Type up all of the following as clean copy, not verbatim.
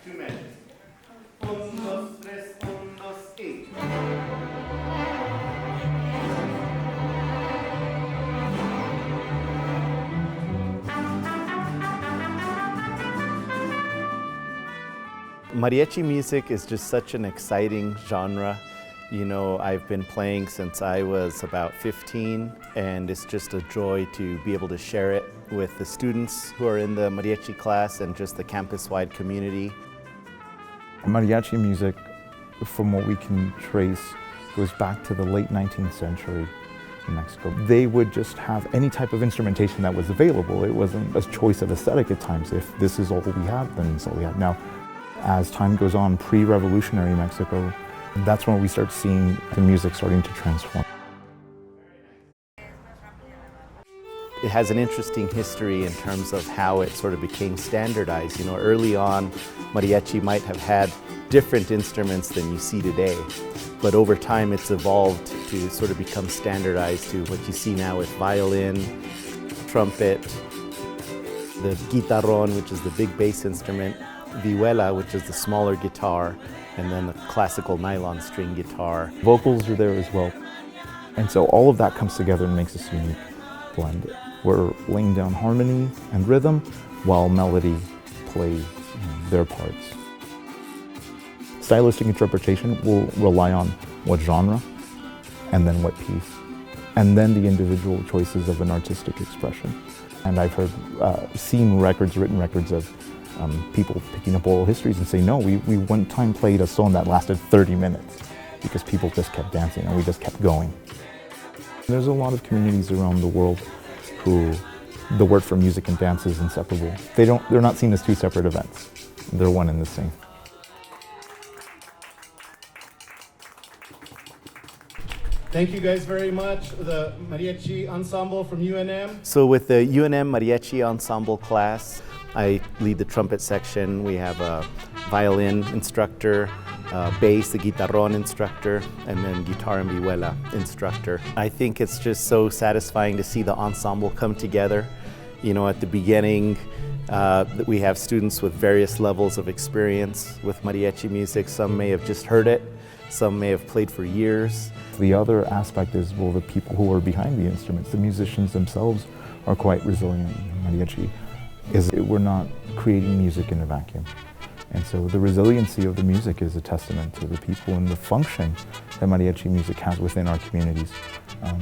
2 minutes. 1, 2, 3, 1, 2, Mariachi music is just such an exciting genre. You know, I've been playing since I was about 15, and it's just a joy to be able to share it with the students who are in the mariachi class and just the campus-wide community. Mariachi music, from what we can trace, goes back to the late 19th century in Mexico. They would just have any type of instrumentation that was available. It wasn't a choice of aesthetic at times. If this is all we have, then it's all we have. Now, as time goes on, pre-revolutionary Mexico, that's when we start seeing the music starting to transform. It has an interesting history in terms of how it sort of became standardized. You know, early on, mariachi might have had different instruments than you see today, but over time it's evolved to sort of become standardized to what you see now with violin, trumpet, the guitarrón, which is the big bass instrument, vihuela, which is the smaller guitar, and then the classical nylon string guitar. Vocals are there as well. And so all of that comes together and makes this unique blend. We're laying down harmony and rhythm while melody plays their parts. Stylistic interpretation will rely on what genre and then what piece, and then the individual choices of an artistic expression. And I've heard, seen records, written records of people picking up oral histories and say, no, we one time played a song that lasted 30 minutes because people just kept dancing and we just kept going. There's a lot of communities around the world who the word for music and dance is inseparable. They're not seen as two separate events. They're one and the same. Thank you guys very much, the Mariachi Ensemble from UNM. So with the UNM Mariachi Ensemble class, I lead the trumpet section. We have a violin instructor, bass, the guitarrón instructor, and then guitar and vihuela instructor. I think it's just so satisfying to see the ensemble come together. You know, at the beginning, we have students with various levels of experience with mariachi music. Some may have just heard it, some may have played for years. The other aspect is, well, the people who are behind the instruments, the musicians themselves are quite resilient. Mariachi we're not creating music in a vacuum. And so the resiliency of the music is a testament to the people and the function that mariachi music has within our communities.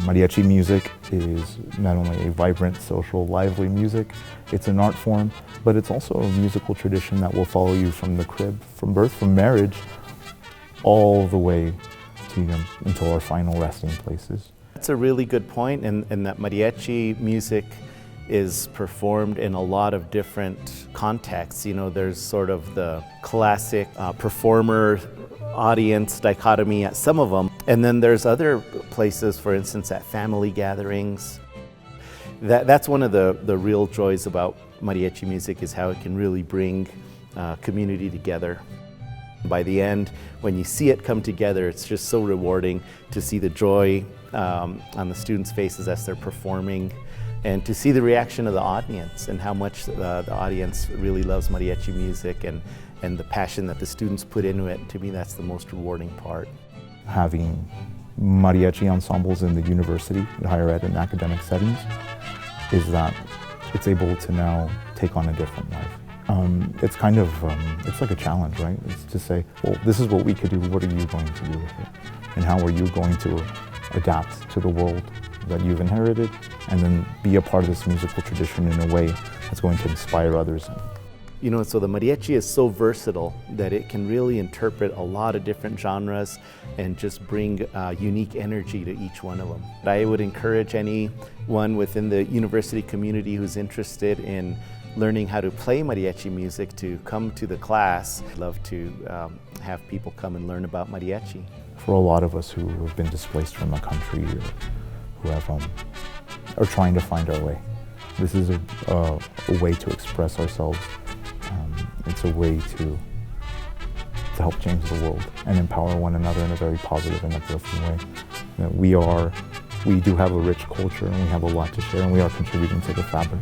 Mariachi music is not only a vibrant, social, lively music, it's an art form, but it's also a musical tradition that will follow you from the crib, from birth, from marriage, all the way to until our final resting places. That's a really good point, and that mariachi music is performed in a lot of different contexts. You know, there's sort of the classic performer audience dichotomy at some of them, and then there's other places, for instance, at family gatherings. That's one of the real joys about mariachi music, is how it can really bring community together. By the end, when you see it come together, it's just so rewarding to see the joy on the students' faces as they're performing, and to see the reaction of the audience and how much the audience really loves mariachi music and the passion that the students put into it. To me, that's the most rewarding part. Having mariachi ensembles in the university, the higher ed and academic settings, is that it's able to now take on a different life. It's kind of, it's like a challenge, right? It's to say, well, this is what we could do, what are you going to do with it? And how are you going to adapt to the world that you've inherited, and then be a part of this musical tradition in a way that's going to inspire others. You know, so the mariachi is so versatile that it can really interpret a lot of different genres and just bring unique energy to each one of them. I would encourage anyone within the university community who's interested in learning how to play mariachi music to come to the class. I'd love to have people come and learn about mariachi. For a lot of us who have been displaced from the country, or who are trying to find our way, this is a way to express ourselves. It's a way to help change the world and empower one another in a very positive and uplifting way. You know, we do have a rich culture and we have a lot to share, and we are contributing to the fabric.